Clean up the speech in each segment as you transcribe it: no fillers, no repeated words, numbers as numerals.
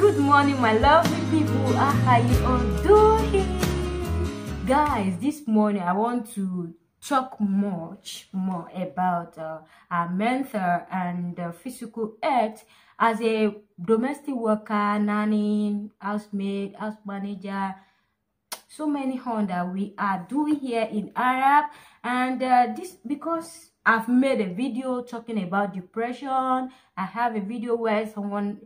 Good morning, my lovely people. How you all doing? Guys, this morning I want to talk much more about our mental and physical health as a domestic worker, nanny, housemaid, house manager. So many things that we are doing here in Arab, and this because I've made a video talking about depression. I have a video where someone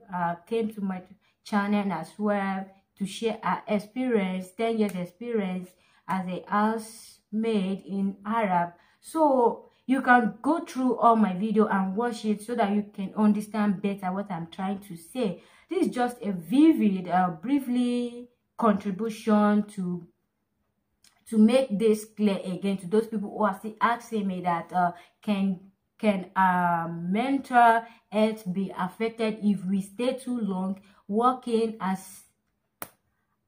came to my channel as well to share our experience, 10 years experience as a housemaid in Arab. So you can go through all my video and watch it so that you can understand better what I'm trying to say. This is just a vivid, briefly contribution to make this clear again to those people who are still asking me that can mental health be affected if we stay too long working as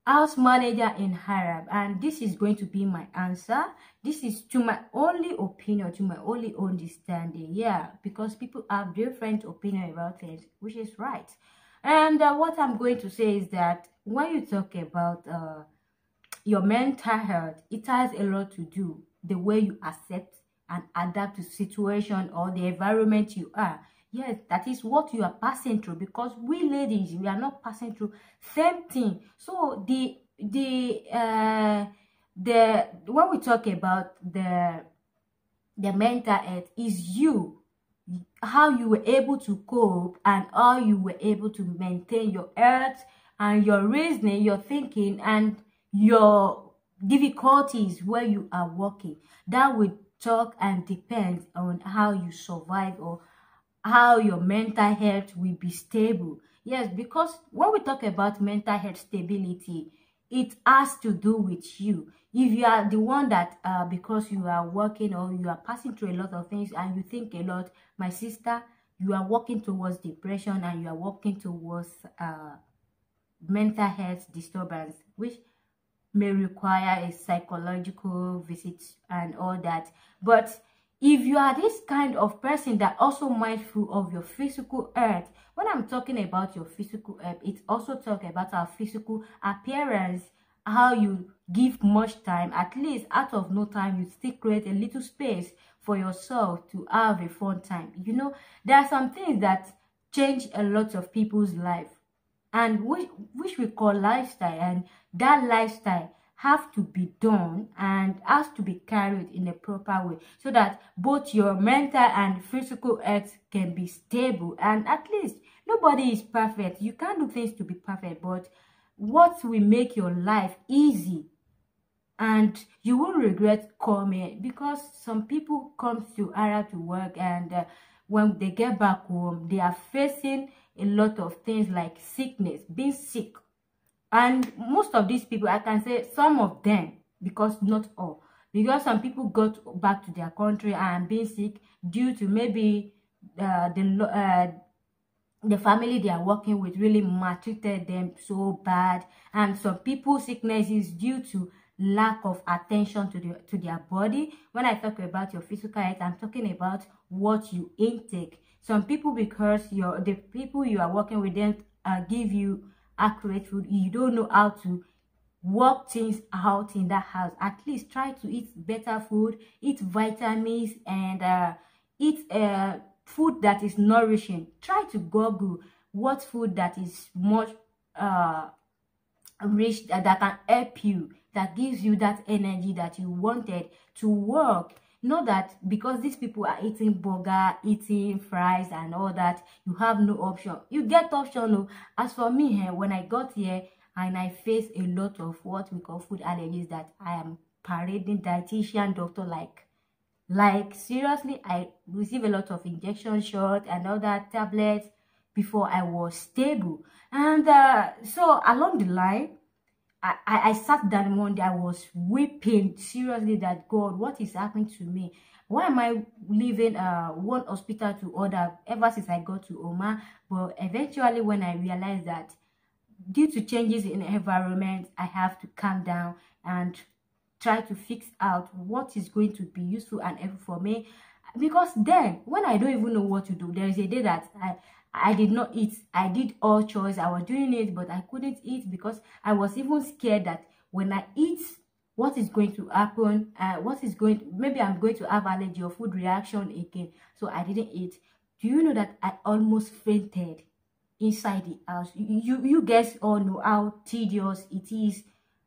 house manager in Arab. And this is going to be my answer. This is to my only opinion, to my only understanding. Yeah, because people have different opinion about things, which is right. And what I'm going to say is that when you talk about your mental health, it has a lot to do the way you accept and adapt to situation or the environment you are. Yes, that is what you are passing through, because we ladies, we are not passing through same thing. So when we talk about the mental health, is you, how you were able to cope and how you were able to maintain your health and your reasoning, your thinking, and your difficulties where you are working. That will talk and depend on how you survive or how your mental health will be stable. Yes, because when we talk about mental health stability, it has to do with you. If you are the one that because you are working or you are passing through a lot of things and you think a lot, my sister, you are working towards depression and you are working towards mental health disturbance, which may require a psychological visit and all that. But if you are this kind of person that also mindful of your physical health, when I'm talking about your physical health, it also talk about our physical appearance, how you give much time, at least out of no time, you still create a little space for yourself to have a fun time. You know, there are some things that change a lot of people's life, and which we call lifestyle, and that lifestyle have to be done and has to be carried in a proper way so that both your mental and physical health can be stable. And at least nobody is perfect. You can't do things to be perfect, but what will make your life easy and you will regret coming, because some people come to Arab to work, and when they get back home, they are facing a lot of things like sickness, being sick. And most of these people, I can say some of them, because not all, because some people got back to their country and being sick due to maybe the family they are working with really maltreated them so bad, and some people sickness is due to lack of attention to their body. When I talk about your physical health, I'm talking about what you intake. Some people, because the people you are working with them give you accurate food, you don't know how to work things out in that house. At least try to eat better food, eat vitamins, and eat food that is nourishing. Try to Google what food that is much rich, that can help you, that gives you that energy that you wanted to work. Not that because these people are eating burger, eating fries and all that, you have no option. You get option. No. As for me, when I got here and I faced a lot of what we call food allergies, that I am parading dietitian doctor, like seriously, I received a lot of injection shot and all that tablets before I was stable. And so along the line, I sat down one day, I was weeping seriously that God, what is happening to me? Why am I leaving one hospital to other ever since I got to Oman? But eventually when I realized that due to changes in the environment, I have to calm down and try to fix out what is going to be useful and helpful for me. Because then when I don't even know what to do, there is a day that I did not eat. I did all chores. I was doing it, but I couldn't eat because I was even scared that when I eat, what is going to happen? Maybe I'm going to have allergy or food reaction again. So I didn't eat. Do you know that I almost fainted inside the house? You guys all know how tedious it is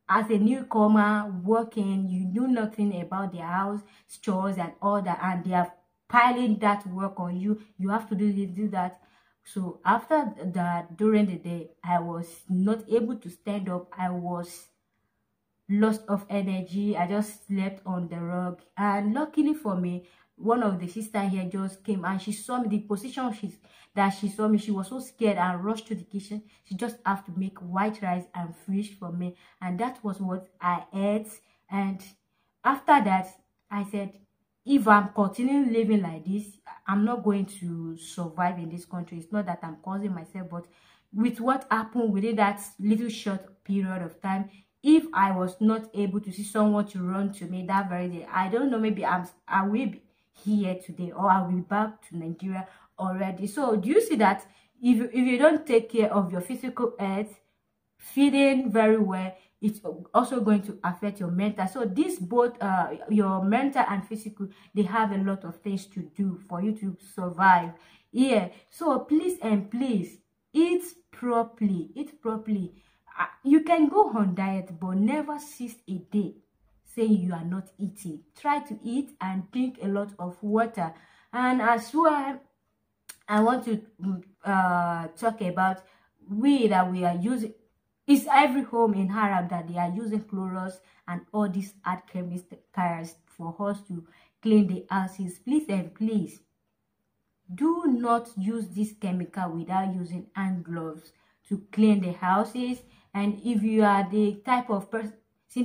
as a newcomer working. You know nothing about their house chores and all that, and they are piling that work on you. You have to do this, do that. So after that, during the day, I was not able to stand up. I was lost of energy. I just slept on the rug, and luckily for me, one of the sisters here just came and she saw me, the position that she saw me. She was so scared and rushed to the kitchen. She just have to make white rice and fish for me, and that was what I ate. And after that, I said, if I'm continuing living like this, I'm not going to survive in this country. It's not that I'm causing myself, but with what happened within that little short period of time, if I was not able to see someone to run to me that very day, I don't know, maybe I will be here today, or I will be back to Nigeria already. So do you see that if you don't take care of your physical health, feeding very well, it's also going to affect your mental. So this both your mental and physical, they have a lot of things to do for you to survive. Yeah, so please and please eat properly. Eat properly. You can go on diet, but never cease a day saying you are not eating. Try to eat and drink a lot of water. And as well, I want to talk about that we are using. It's every home in Arab that they are using Clorox and all these hard chemicals for us to clean the houses. Please and please, do not use this chemical without using hand gloves to clean the houses. And if you are the type of person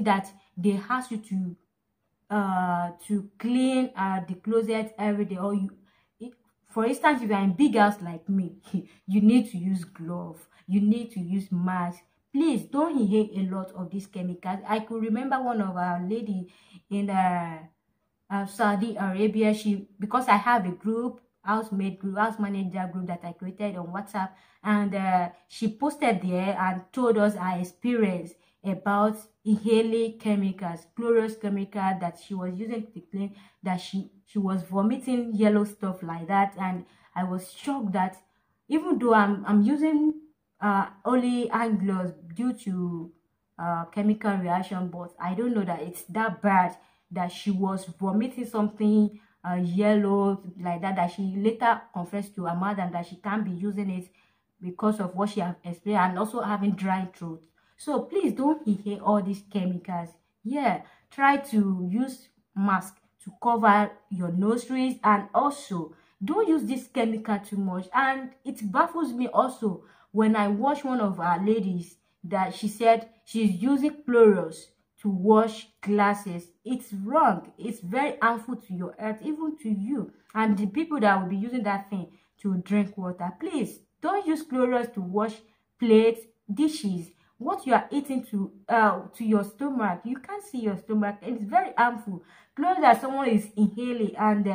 that they ask you to clean the closet every day, or for instance, if you are in big house like me, you need to use glove, you need to use mask. Please don't inhale a lot of these chemicals. I could remember one of our lady in Saudi Arabia. Because I have a group, house manager group that I created on WhatsApp, and she posted there and told us her experience about inhaling chemicals, Clorox chemical that she was using to clean, that she was vomiting yellow stuff like that. And I was shocked that even though I'm using only hand gloves due to chemical reaction, but I don't know that it's that bad, that she was vomiting something yellow like that she later confessed to her mother that she can't be using it because of what she has experienced, and also having dry throat. So please don't inhale all these chemicals. Yeah, try to use mask to cover your nostrils, and also don't use this chemical too much. And it baffles me also when I watch one of our ladies that she said she's using Clorox to wash glasses. It's wrong. It's very harmful to your health, even to you and the people that will be using that thing to drink water. Please don't use Clorox to wash plates, dishes. What you are eating to your stomach, you can't see your stomach. It's very harmful. Clothes that someone is inhaling, and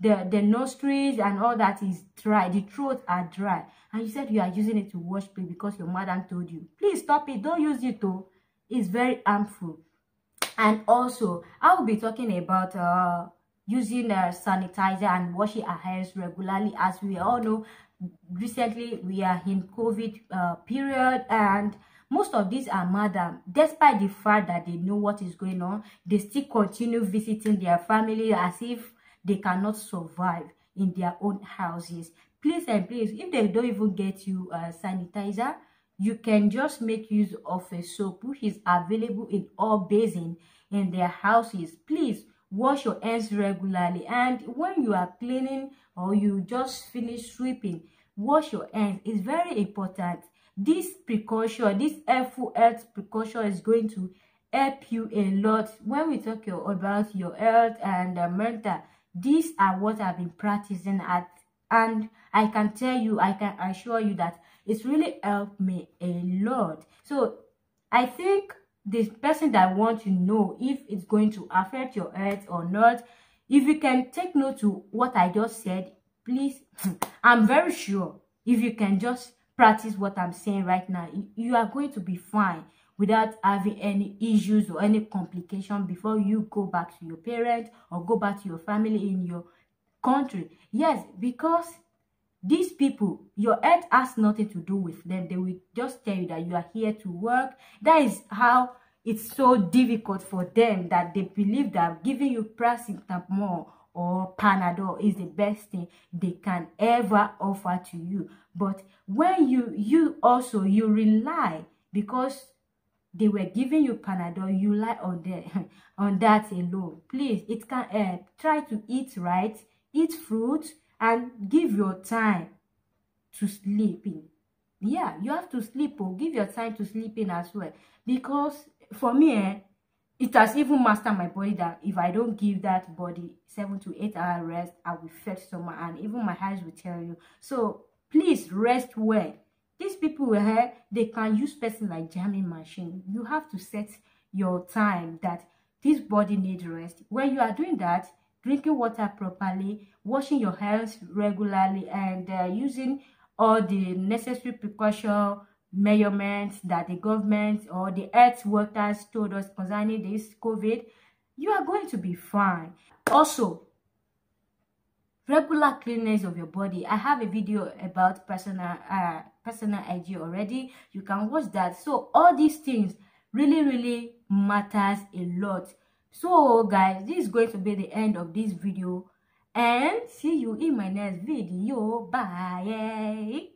the nostrils and all that is dry, the throat are dry, and you said you are using it to wash plate because your mother told you. Please stop it. Don't use it though. It's very harmful. And also, I will be talking about using sanitizer and washing our hands regularly. As we all know, recently we are in COVID period, and most of these are madam, despite the fact that they know what is going on, they still continue visiting their family as if they cannot survive in their own houses. Please and please, if they don't even get you sanitizer, you can just make use of a soap which is available in all basins in their houses. Please wash your hands regularly, and when you are cleaning or you just finish sweeping, wash your hands. It's very important. This precaution, this helpful health precaution is going to help you a lot. When we talk about your health and mental, these are what I've been practicing at, and I can tell you, I can assure you that it's really helped me a lot. So I think this person that wants to know if it's going to affect your health or not, if you can take note to what I just said, please, I'm very sure if you can just practice what I'm saying right now, you are going to be fine without having any issues or any complication before you go back to your parents or go back to your family in your country. Yes, because these people, your health has nothing to do with them. They will just tell you that you are here to work. That is how it's so difficult for them, that they believe that giving you paracetamol or Panadol is the best thing they can ever offer to you. But when you rely, because they were giving you Panadol, you rely on them on that alone. Please, it can help. Try to eat right, eat fruit, and give your time to sleeping. Yeah, you have to sleep, or give your time to sleeping as well. Because for me, it has even mastered my body that if I don't give that body 7 to 8 hour rest, I will feel stomach, and even my eyes will tell you. So please rest well. These people here, they can use person like jamming machine. You have to set your time that this body needs rest. When you are doing that, drinking water properly, washing your hands regularly, and using all the necessary precaution measurements that the government or the health workers told us concerning this COVID, you are going to be fine. Also, regular cleanliness of your body. I have a video about personal hygiene already. You can watch that. So all these things really matters a lot. So guys, this is going to be the end of this video, and see you in my next video. Bye.